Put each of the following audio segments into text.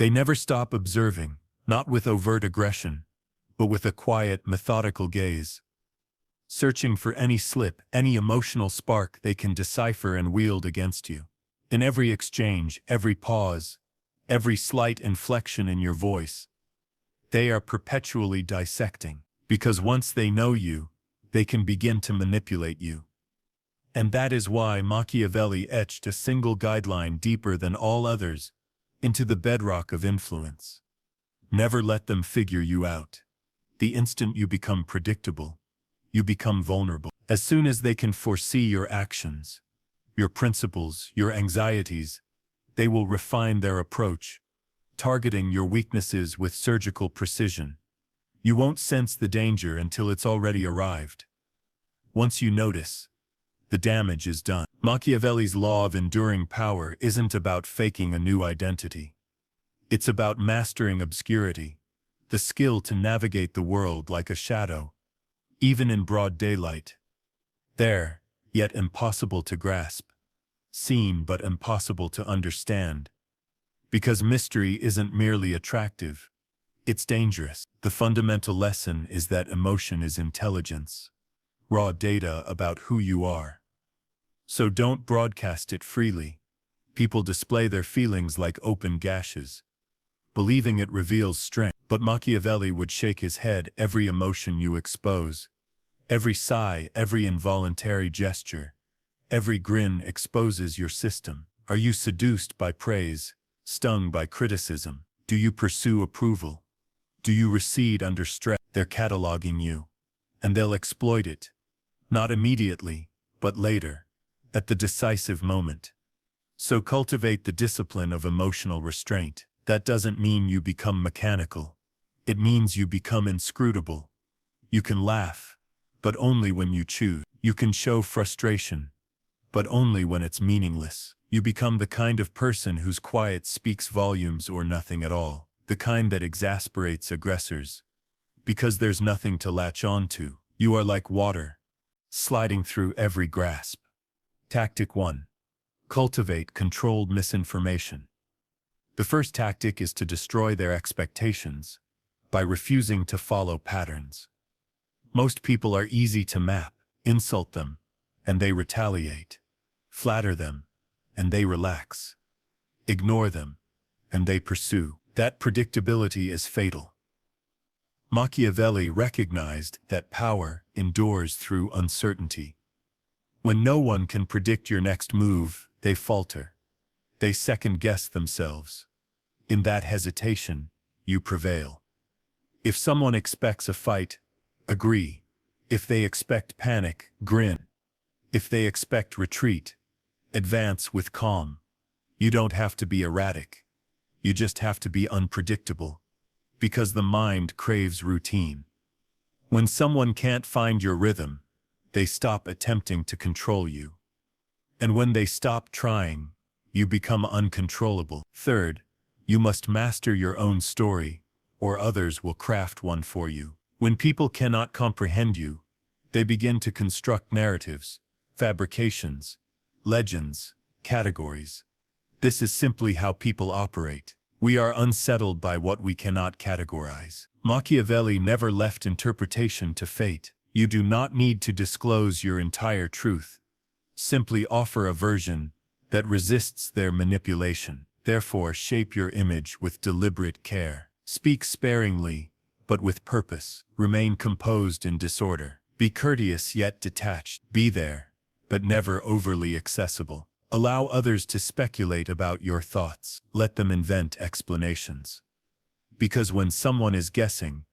They never stop observing, not with overt aggression, but with a quiet, methodical gaze, searching for any slip, any emotional spark they can decipher and wield against you. In every exchange, every pause, every slight inflection in your voice, they are perpetually dissecting, because once they know you, they can begin to manipulate you. And that is why Machiavelli etched a single guideline deeper than all others into the bedrock of influence. Never let them figure you out. The instant you become predictable, you become vulnerable. As soon as they can foresee your actions, your principles, your anxieties, they will refine their approach, targeting your weaknesses with surgical precision. You won't sense the danger until it's already arrived. Once you notice, the damage is done. Machiavelli's law of enduring power isn't about faking a new identity. It's about mastering obscurity, the skill to navigate the world like a shadow, even in broad daylight. There, yet impossible to grasp. Seen but impossible to understand. Because mystery isn't merely attractive, it's dangerous. The fundamental lesson is that emotion is intelligence, raw data about who you are. So don't broadcast it freely. People display their feelings like open gashes, believing it reveals strength. But Machiavelli would shake his head every emotion you expose. Every sigh, every involuntary gesture, every grin exposes your system. Are you seduced by praise, stung by criticism? Do you pursue approval? Do you recede under stress? They're cataloging you, and they'll exploit it. Not immediately, but later, at the decisive moment. So cultivate the discipline of emotional restraint. That doesn't mean you become mechanical. It means you become inscrutable. You can laugh, but only when you choose. You can show frustration, but only when it's meaningless. You become the kind of person whose quiet speaks volumes or nothing at all, the kind that exasperates aggressors, because there's nothing to latch on to. You are like water, sliding through every grasp. Tactic 1. Cultivate controlled misinformation. The first tactic is to destroy their expectations by refusing to follow patterns. Most people are easy to map. Insult them, and they retaliate. Flatter them, and they relax. Ignore them, and they pursue. That predictability is fatal. Machiavelli recognized that power endures through uncertainty. When no one can predict your next move, they falter. They second-guess themselves. In that hesitation, you prevail. If someone expects a fight, agree. If they expect panic, grin. If they expect retreat, advance with calm. You don't have to be erratic. You just have to be unpredictable. Because the mind craves routine. When someone can't find your rhythm, they stop attempting to control you. And when they stop trying, you become uncontrollable. Third, you must master your own story, or others will craft one for you. When people cannot comprehend you, they begin to construct narratives, fabrications, legends, categories. This is simply how people operate. We are unsettled by what we cannot categorize. Machiavelli never left interpretation to fate. You do not need to disclose your entire truth. Simply offer a version that resists their manipulation. Therefore, shape your image with deliberate care. Speak sparingly, but with purpose. Remain composed in disorder. Be courteous yet detached. Be there, but never overly accessible. Allow others to speculate about your thoughts. Let them invent explanations. Because when someone is guessing,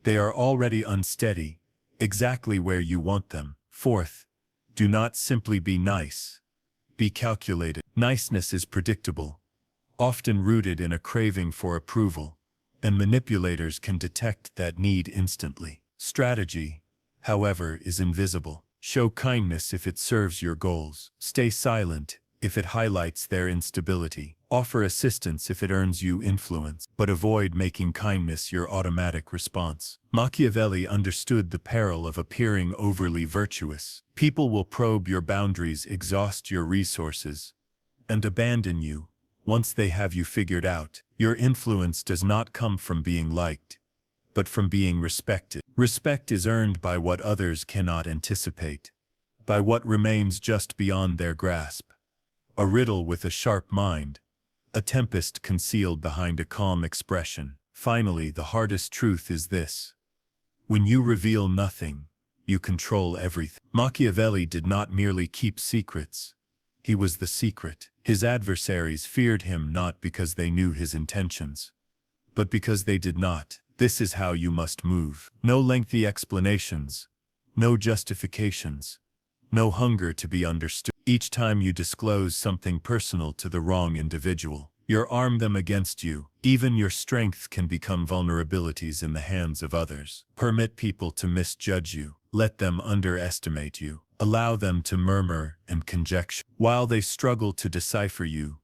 they are already unsteady, exactly where you want them. Fourth, do not simply be nice. Be calculated. Niceness is predictable, often rooted in a craving for approval, and manipulators can detect that need instantly. Strategy, however, is invisible. Show kindness if it serves your goals. Stay silent if it highlights their instability. Offer assistance if it earns you influence, but avoid making kindness your automatic response. Machiavelli understood the peril of appearing overly virtuous. People will probe your boundaries, exhaust your resources, and abandon you Once they have you figured out, your influence does not come from being liked, but from being respected. Respect is earned by what others cannot anticipate, by what remains just beyond their grasp. A riddle with a sharp mind, a tempest concealed behind a calm expression. Finally, the hardest truth is this: when you reveal nothing, you control everything. Machiavelli did not merely keep secrets. He was the secret. His adversaries feared him not because they knew his intentions, but because they did not. This is how you must move. No lengthy explanations, no justifications, no hunger to be understood. Each time you disclose something personal to the wrong individual, you arm them against you. Even your strength can become vulnerabilities in the hands of others. Permit people to misjudge you. Let them underestimate you. Allow them to murmur and conjecture. While they struggle to decipher you,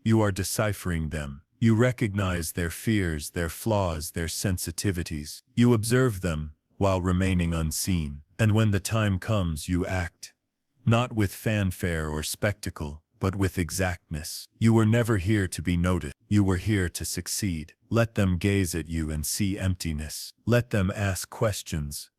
you are deciphering them. You recognize their fears, their flaws, their sensitivities. You observe them while remaining unseen. And when the time comes, you act, not with fanfare or spectacle, but with exactness. You were never here to be noticed. You were here to succeed. Let them gaze at you and see emptiness. Let them ask questions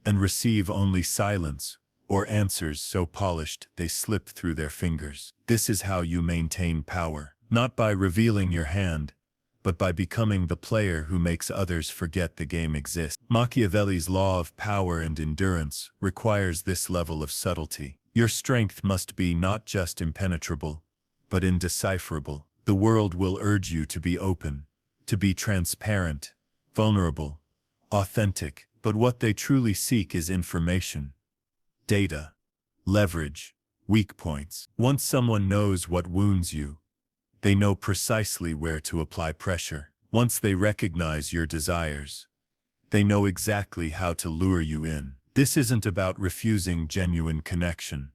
and receive only silence or answers so polished they slip through their fingers. This is how you maintain power, not by revealing your hand, but by becoming the player who makes others forget the game exists. Machiavelli's law of power and endurance requires this level of subtlety. Your strength must be not just impenetrable, but indecipherable. The world will urge you to be open, to be transparent, vulnerable, authentic, but what they truly seek is information, data, leverage, weak points. Once someone knows what wounds you, they know precisely where to apply pressure. Once they recognize your desires, they know exactly how to lure you in. This isn't about refusing genuine connection.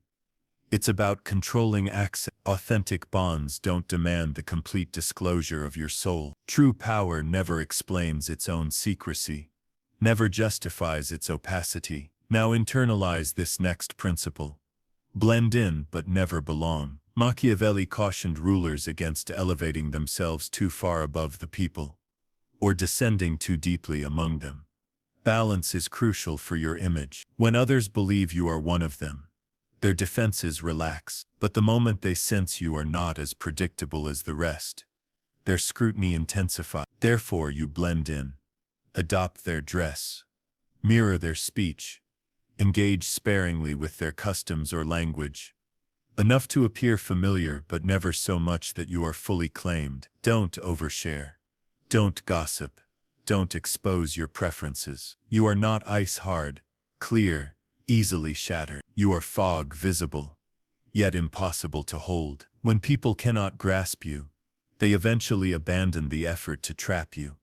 It's about controlling access. Authentic bonds don't demand the complete disclosure of your soul. True power never explains its own secrecy, never justifies its opacity. Now internalize this next principle. Blend in but never belong. Machiavelli cautioned rulers against elevating themselves too far above the people, or descending too deeply among them. Balance is crucial for your image. When others believe you are one of them, their defenses relax. But the moment they sense you are not as predictable as the rest, their scrutiny intensifies. Therefore you blend in, adopt their dress, mirror their speech, engage sparingly with their customs or language, enough to appear familiar but never so much that you are fully claimed. Don't overshare. Don't gossip. Don't expose your preferences. You are not ice hard, clear, easily shattered. You are fog visible, yet impossible to hold. When people cannot grasp you, they eventually abandon the effort to trap you.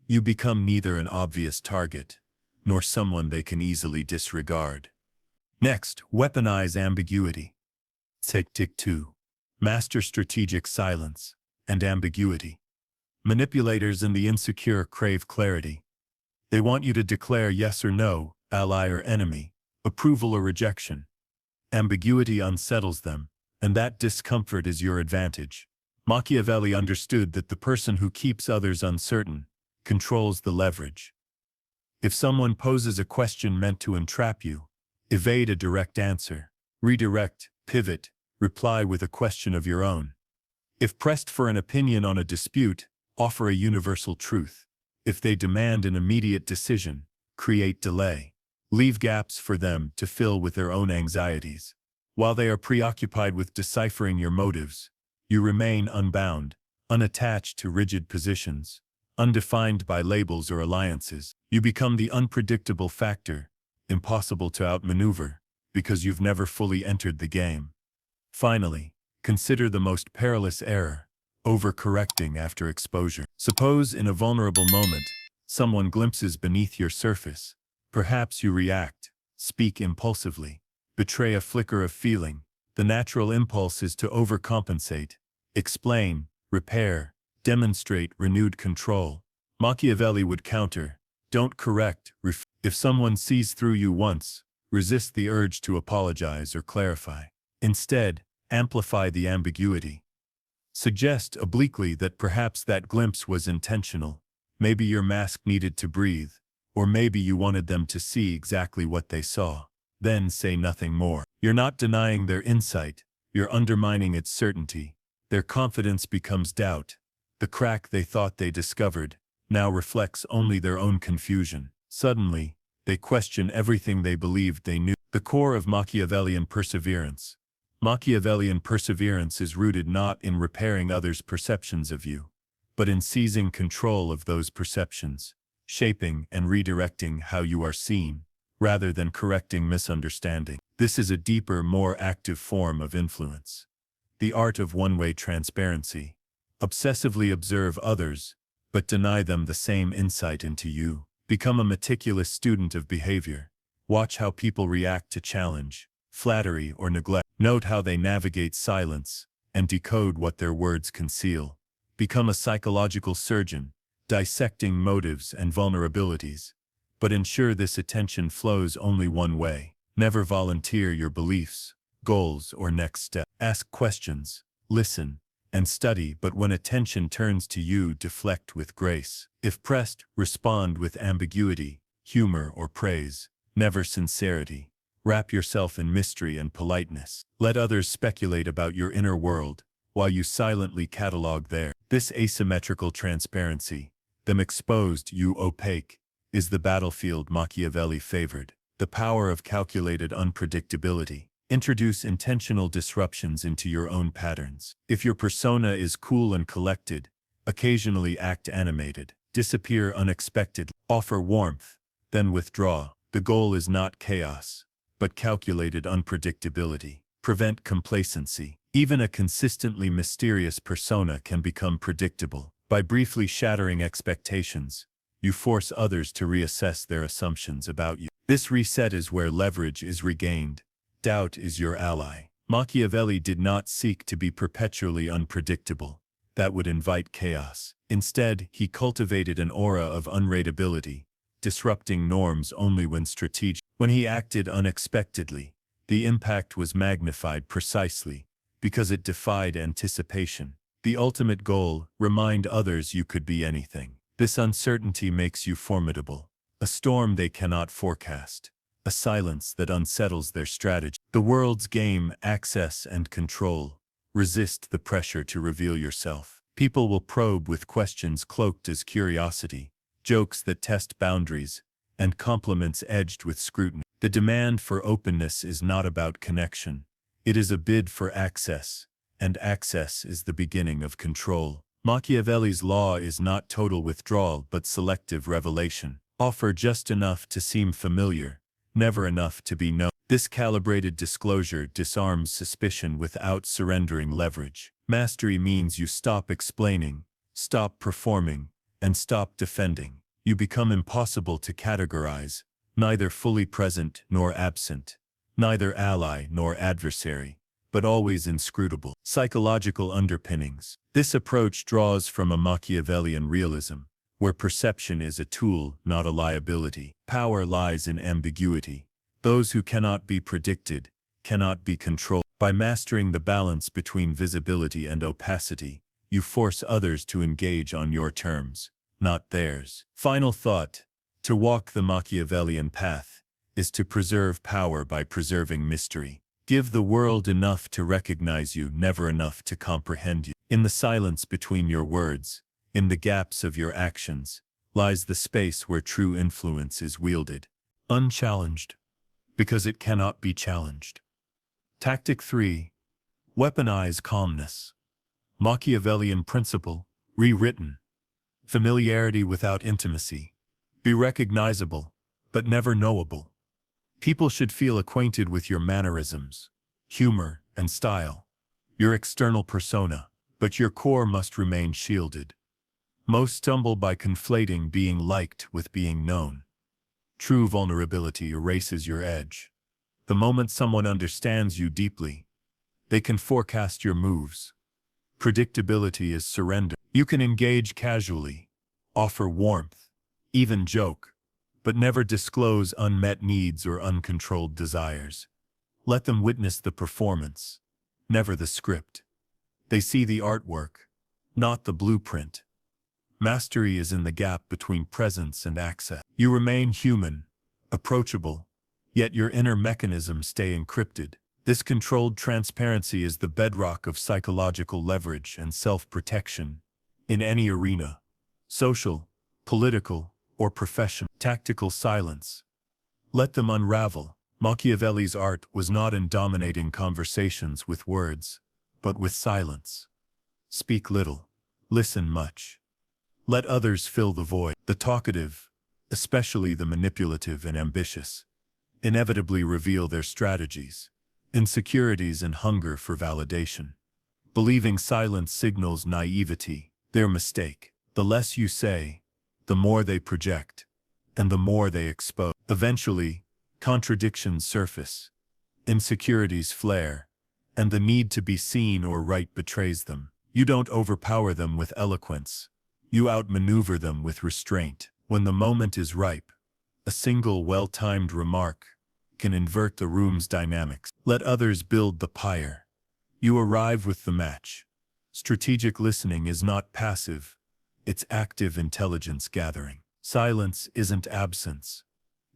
You become neither an obvious target, nor someone they can easily disregard. Next, weaponize ambiguity. Tactic 2. Master strategic silence and ambiguity. Manipulators and the insecure crave clarity. They want you to declare yes or no, ally or enemy, approval or rejection. Ambiguity unsettles them, and that discomfort is your advantage. Machiavelli understood that the person who keeps others uncertain controls the leverage. If someone poses a question meant to entrap you, evade a direct answer. Redirect, pivot, reply with a question of your own. If pressed for an opinion on a dispute, offer a universal truth. If they demand an immediate decision, create delay. Leave gaps for them to fill with their own anxieties. While they are preoccupied with deciphering your motives, you remain unbound, unattached to rigid positions, undefined by labels or alliances. You become the unpredictable factor, impossible to outmaneuver, because you've never fully entered the game. Finally, consider the most perilous error: overcorrecting after exposure. Suppose in a vulnerable moment, someone glimpses beneath your surface. Perhaps you react, speak impulsively, betray a flicker of feeling. The natural impulse is to overcompensate, explain, repair, demonstrate renewed control. Machiavelli would counter: don't correct. If someone sees through you once, resist the urge to apologize or clarify. Instead, amplify the ambiguity. Suggest obliquely that perhaps that glimpse was intentional. Maybe your mask needed to breathe, or maybe you wanted them to see exactly what they saw. Then say nothing more. You're not denying their insight, you're undermining its certainty. Their confidence becomes doubt. The crack they thought they discovered now reflects only their own confusion. Suddenly, they question everything they believed they knew. The core of Machiavellian perseverance. Machiavellian perseverance is rooted not in repairing others' perceptions of you, but in seizing control of those perceptions, shaping and redirecting how you are seen, rather than correcting misunderstanding. This is a deeper, more active form of influence. The art of one-way transparency. Obsessively observe others, but deny them the same insight into you. Become a meticulous student of behavior. Watch how people react to challenge, flattery, or neglect. Note how they navigate silence, and decode what their words conceal. Become a psychological surgeon, dissecting motives and vulnerabilities. But ensure this attention flows only one way. Never volunteer your beliefs, goals, or next step. Ask questions, listen, and study, but when attention turns to you, deflect with grace. If pressed, respond with ambiguity, humor, or praise, never sincerity. Wrap yourself in mystery and politeness. Let others speculate about your inner world, while you silently catalog theirs. This asymmetrical transparency, them exposed, you opaque, is the battlefield Machiavelli favored. The power of calculated unpredictability. Introduce intentional disruptions into your own patterns. If your persona is cool and collected, occasionally act animated. Disappear unexpectedly. Offer warmth, then withdraw. The goal is not chaos, but calculated unpredictability. Prevent complacency. Even a consistently mysterious persona can become predictable. By briefly shattering expectations, you force others to reassess their assumptions about you. This reset is where leverage is regained. Doubt is your ally. Machiavelli did not seek to be perpetually unpredictable. That would invite chaos. Instead, he cultivated an aura of unreadability, disrupting norms only when strategic. When he acted unexpectedly, the impact was magnified precisely because it defied anticipation. The ultimate goal, remind others you could be anything. This uncertainty makes you formidable, a storm they cannot forecast, a silence that unsettles their strategy. The world's game, access and control. Resist the pressure to reveal yourself. People will probe with questions cloaked as curiosity, jokes that test boundaries, and compliments edged with scrutiny. The demand for openness is not about connection. It is a bid for access, and access is the beginning of control. Machiavelli's law is not total withdrawal but selective revelation. Offer just enough to seem familiar, never enough to be known. This calibrated disclosure disarms suspicion without surrendering leverage. Mastery means you stop explaining, stop performing, and stop defending. You become impossible to categorize, neither fully present nor absent, neither ally nor adversary, but always inscrutable. Psychological underpinnings. This approach draws from a Machiavellian realism, where perception is a tool, not a liability. Power lies in ambiguity. Those who cannot be predicted, cannot be controlled. By mastering the balance between visibility and opacity, you force others to engage on your terms, not theirs. Final thought. To walk the Machiavellian path is to preserve power by preserving mystery. Give the world enough to recognize you, never enough to comprehend you. In the silence between your words, in the gaps of your actions, lies the space where true influence is wielded, unchallenged, because it cannot be challenged. Tactic 3. Weaponize calmness. Machiavellian principle, rewritten. Familiarity without intimacy. Be recognizable, but never knowable. People should feel acquainted with your mannerisms, humor, and style, your external persona, but your core must remain shielded. Most stumble by conflating being liked with being known. True vulnerability erases your edge. The moment someone understands you deeply, they can forecast your moves. Predictability is surrender. You can engage casually, offer warmth, even joke, but never disclose unmet needs or uncontrolled desires. Let them witness the performance, never the script. They see the artwork, not the blueprint. Mastery is in the gap between presence and access. You remain human, approachable, yet your inner mechanisms stay encrypted. This controlled transparency is the bedrock of psychological leverage and self-protection in any arena: social, political, or professional. Tactical silence. Let them unravel. Machiavelli's art was not in dominating conversations with words, but with silence. Speak little, listen much. Let others fill the void. The talkative, especially the manipulative and ambitious, inevitably reveal their strategies, insecurities, and hunger for validation. Believing silence signals naivety, their mistake. The less you say, the more they project, and the more they expose. Eventually, contradictions surface, insecurities flare, and the need to be seen or right betrays them. You don't overpower them with eloquence. You outmaneuver them with restraint. When the moment is ripe, a single well-timed remark can invert the room's dynamics. Let others build the pyre. You arrive with the match. Strategic listening is not passive, it's active intelligence gathering. Silence isn't absence.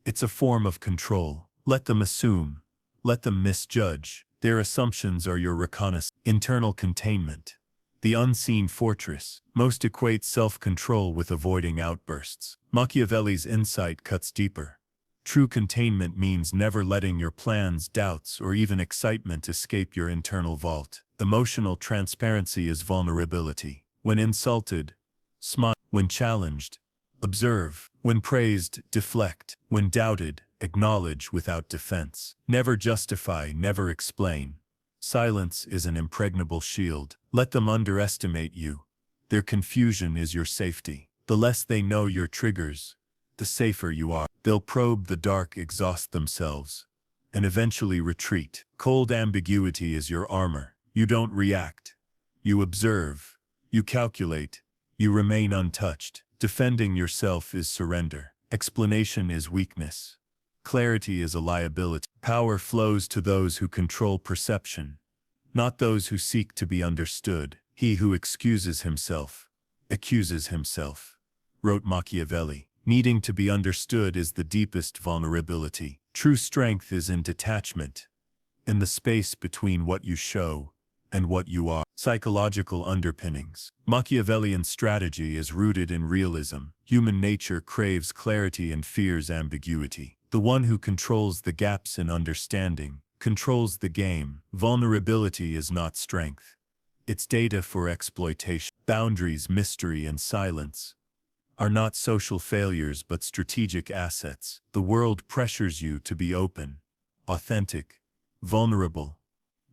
It's a form of control. Let them assume. Let them misjudge. Their assumptions are your reconnaissance. Internal containment. The unseen fortress. Most equate self-control with avoiding outbursts. Machiavelli's insight cuts deeper. True containment means never letting your plans, doubts, or even excitement escape your internal vault. Emotional transparency is vulnerability. When insulted, smile. When challenged, observe. When praised, deflect. When doubted, acknowledge without defense. Never justify, never explain. Silence is an impregnable shield. Let them underestimate you. Their confusion is your safety. The less they know your triggers, the safer you are. They'll probe the dark, exhaust themselves, and eventually retreat. Cold ambiguity is your armor. You don't react. You observe. You calculate. You remain untouched. Defending yourself is surrender. Explanation is weakness. Clarity is a liability. Power flows to those who control perception, not those who seek to be understood. He who excuses himself, accuses himself, wrote Machiavelli. Needing to be understood is the deepest vulnerability. True strength is in detachment, in the space between what you show and what you are. Psychological underpinnings. Machiavellian strategy is rooted in realism. Human nature craves clarity and fears ambiguity. The one who controls the gaps in understanding controls the game. Vulnerability is not strength. It's data for exploitation. Boundaries, mystery, and silence are not social failures but strategic assets. The world pressures you to be open, authentic, vulnerable,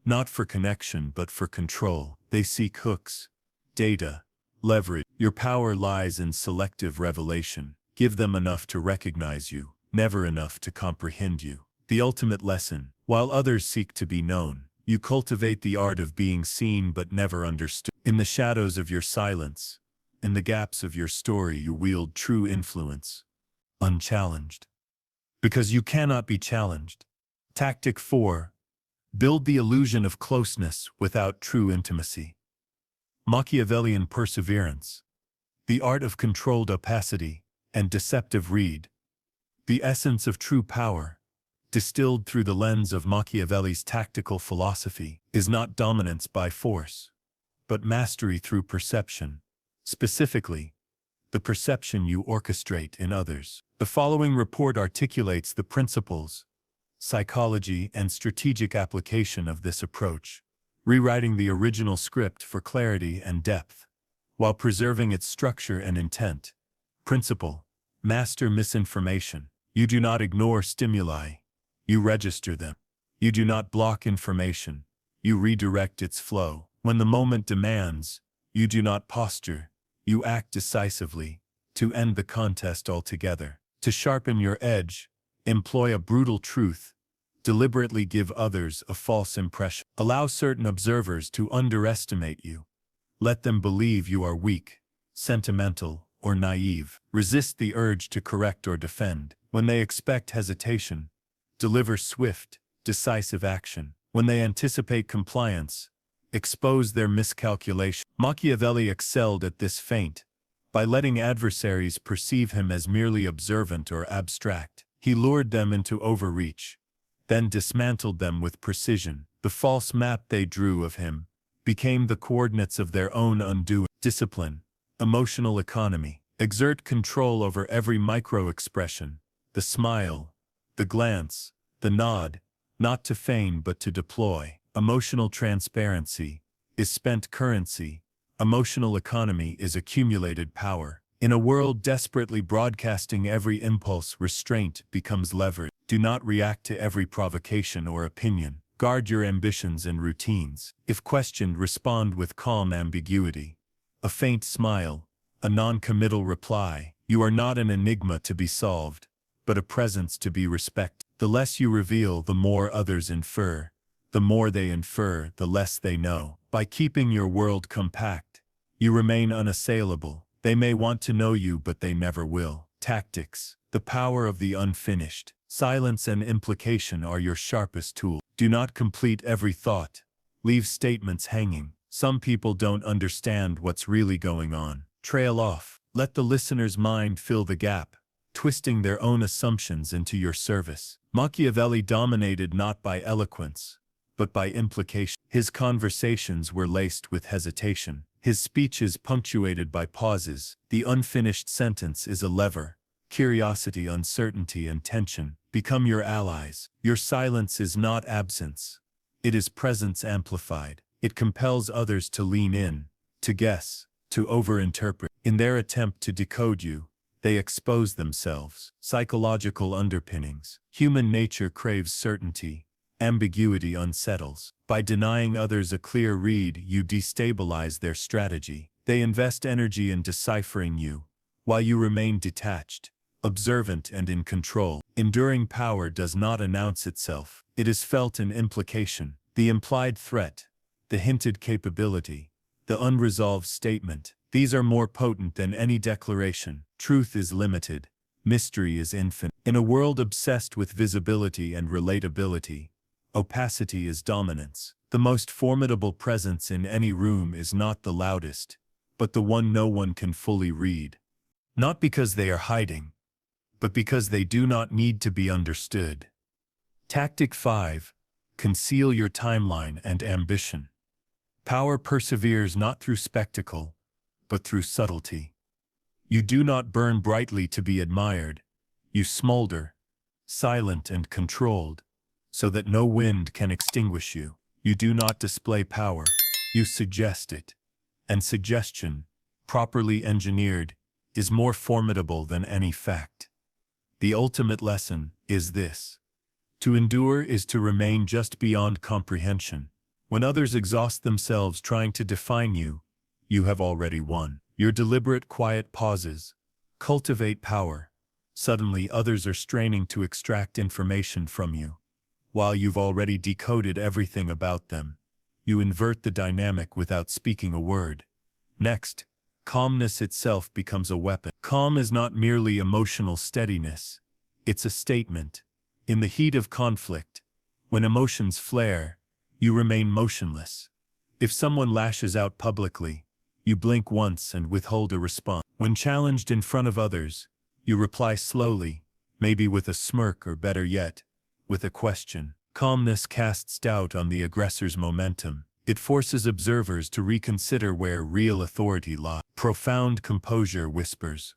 not for connection but for control. They seek hooks, data, leverage. Your power lies in selective revelation. Give them enough to recognize you, never enough to comprehend you. The ultimate lesson: while others seek to be known, you cultivate the art of being seen but never understood. In the shadows of your silence, in the gaps of your story, you wield true influence, unchallenged. Because you cannot be challenged. Tactic 4. Build the illusion of closeness without true intimacy. Machiavellian perseverance. The art of controlled opacity and deceptive read. The essence of true power, distilled through the lens of Machiavelli's tactical philosophy, is not dominance by force, but mastery through perception. Specifically, the perception you orchestrate in others. The following report articulates the principles, psychology, and strategic application of this approach, rewriting the original script for clarity and depth, while preserving its structure and intent. Principle: master misinformation. You do not ignore stimuli, you register them. You do not block information, you redirect its flow. When the moment demands, you do not posture, you act decisively, to end the contest altogether. To sharpen your edge, employ a brutal truth, deliberately give others a false impression. Allow certain observers to underestimate you. Let them believe you are weak, sentimental, or naive. Resist the urge to correct or defend. When they expect hesitation, deliver swift, decisive action. When they anticipate compliance, expose their miscalculation. Machiavelli excelled at this feint. By letting adversaries perceive him as merely observant or abstract, he lured them into overreach, then dismantled them with precision. The false map they drew of him became the coordinates of their own undoing. Discipline, emotional economy, exert control over every micro-expression, the smile, the glance, the nod, not to feign but to deploy. Emotional transparency is spent currency. Emotional economy is accumulated power. In a world desperately broadcasting every impulse, restraint becomes leverage. Do not react to every provocation or opinion. Guard your ambitions and routines. If questioned, respond with calm ambiguity. A faint smile, a non-committal reply. You are not an enigma to be solved, but a presence to be respected. The less you reveal, the more others infer. The more they infer, the less they know. By keeping your world compact, you remain unassailable. They may want to know you, but they never will. Tactics, the power of the unfinished. Silence and implication are your sharpest tool. Do not complete every thought. Leave statements hanging. Some people don't understand what's really going on. Trail off. Let the listener's mind fill the gap, twisting their own assumptions into your service. Machiavelli dominated not by eloquence, but by implication. His conversations were laced with hesitation. His speeches punctuated by pauses. The unfinished sentence is a lever. Curiosity, uncertainty, and tension become your allies. Your silence is not absence. It is presence amplified. It compels others to lean in, to guess, to overinterpret. In their attempt to decode you, they expose themselves. Psychological underpinnings. Human nature craves certainty. Ambiguity unsettles. By denying others a clear read, you destabilize their strategy. They invest energy in deciphering you, while you remain detached, observant, and in control. Enduring power does not announce itself. It is felt in implication. The implied threat, the hinted capability, the unresolved statement. These are more potent than any declaration. Truth is limited. Mystery is infinite. In a world obsessed with visibility and relatability, opacity is dominance. The most formidable presence in any room is not the loudest, but the one no one can fully read. Not because they are hiding, but because they do not need to be understood. Tactic 5. Conceal your timeline and ambition. Power perseveres not through spectacle, but through subtlety. You do not burn brightly to be admired. You smolder, silent and controlled, so that no wind can extinguish you. You do not display power. You suggest it. And suggestion, properly engineered, is more formidable than any fact. The ultimate lesson is this. To endure is to remain just beyond comprehension. When others exhaust themselves trying to define you, you have already won. Your deliberate, quiet pauses cultivate power. Suddenly others are straining to extract information from you. While you've already decoded everything about them, you invert the dynamic without speaking a word. Next, calmness itself becomes a weapon. Calm is not merely emotional steadiness. It's a statement. In the heat of conflict, when emotions flare, you remain motionless. If someone lashes out publicly, you blink once and withhold a response. When challenged in front of others, you reply slowly, maybe with a smirk or better yet, with a question. Calmness casts doubt on the aggressor's momentum. It forces observers to reconsider where real authority lies. Profound composure whispers,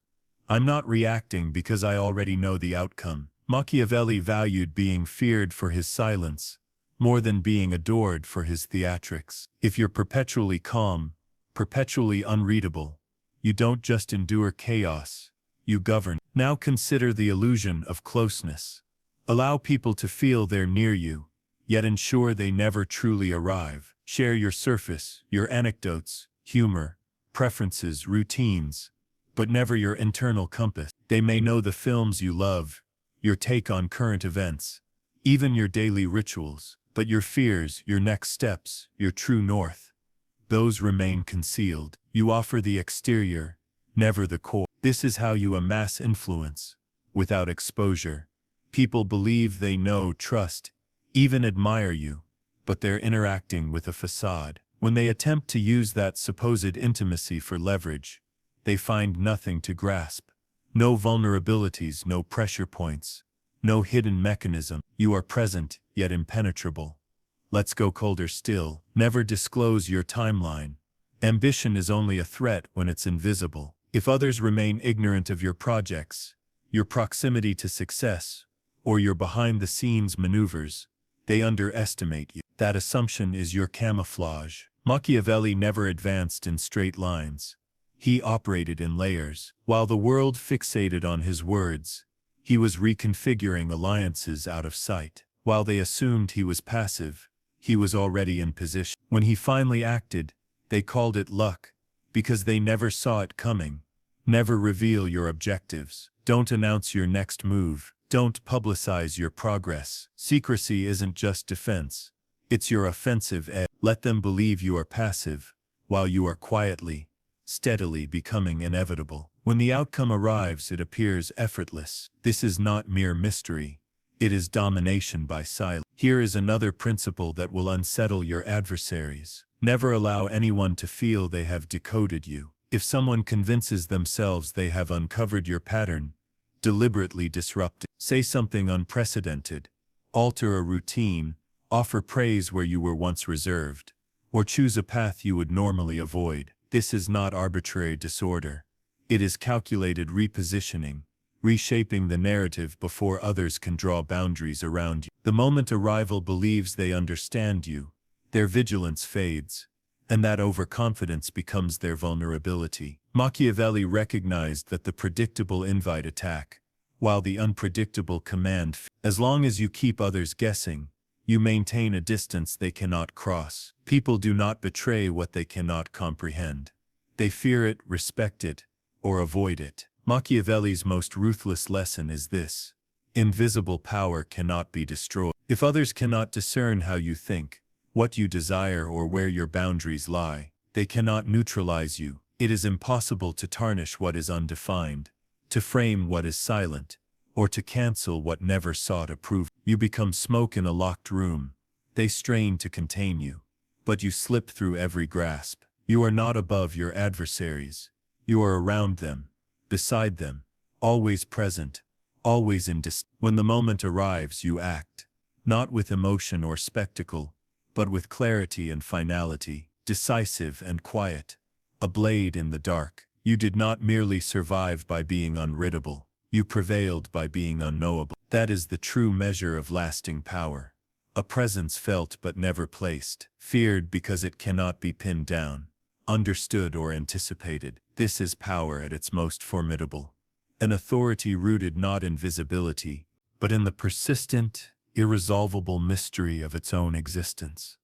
"I'm not reacting because I already know the outcome." Machiavelli valued being feared for his silence, more than being adored for his theatrics. If you're perpetually calm, perpetually unreadable, you don't just endure chaos, you govern. Now consider the illusion of closeness. Allow people to feel they're near you, yet ensure they never truly arrive. Share your surface, your anecdotes, humor, preferences, routines, but never your internal compass. They may know the films you love, your take on current events, even your daily rituals, but your fears, your next steps, your true north, those remain concealed. You offer the exterior, never the core. This is how you amass influence, without exposure. People believe they know, trust, even admire you, but they're interacting with a facade. When they attempt to use that supposed intimacy for leverage, they find nothing to grasp. No vulnerabilities, no pressure points, no hidden mechanism. You are present, yet impenetrable. Let's go colder still. Never disclose your timeline. Ambition is only a threat when it's invisible. If others remain ignorant of your projects, your proximity to success, or your behind-the-scenes maneuvers, they underestimate you. That assumption is your camouflage. Machiavelli never advanced in straight lines. He operated in layers. While the world fixated on his words, he was reconfiguring alliances out of sight. While they assumed he was passive, he was already in position. When he finally acted, they called it luck, because they never saw it coming. Never reveal your objectives. Don't announce your next move. Don't publicize your progress. Secrecy isn't just defense. It's your offensive edge. Let them believe you are passive, while you are quietly, steadily becoming inevitable. When the outcome arrives, it appears effortless. This is not mere mystery. It is domination by silence. Here is another principle that will unsettle your adversaries. Never allow anyone to feel they have decoded you. If someone convinces themselves they have uncovered your pattern, deliberately disrupt it. Say something unprecedented. Alter a routine. Offer praise where you were once reserved. Or choose a path you would normally avoid. This is not arbitrary disorder. It is calculated repositioning, reshaping the narrative before others can draw boundaries around you. The moment a rival believes they understand you, their vigilance fades, and that overconfidence becomes their vulnerability. Machiavelli recognized that the predictable invite attack, while the unpredictable command. As long as you keep others guessing, you maintain a distance they cannot cross. People do not betray what they cannot comprehend. They fear it, respect it, or avoid it. Machiavelli's most ruthless lesson is this: invisible power cannot be destroyed. If others cannot discern how you think, what you desire, or where your boundaries lie, they cannot neutralize you. It is impossible to tarnish what is undefined, to frame what is silent, or to cancel what never sought approval. You become smoke in a locked room. They strain to contain you, but you slip through every grasp. You are not above your adversaries. You are around them, beside them, always present, always in distance. When the moment arrives, you act, not with emotion or spectacle, but with clarity and finality, decisive and quiet, a blade in the dark. You did not merely survive by being unreadable. You prevailed by being unknowable. That is the true measure of lasting power. A presence felt but never placed, feared because it cannot be pinned down, understood or anticipated. This is power at its most formidable. An authority rooted not in visibility, but in the persistent, irresolvable mystery of its own existence.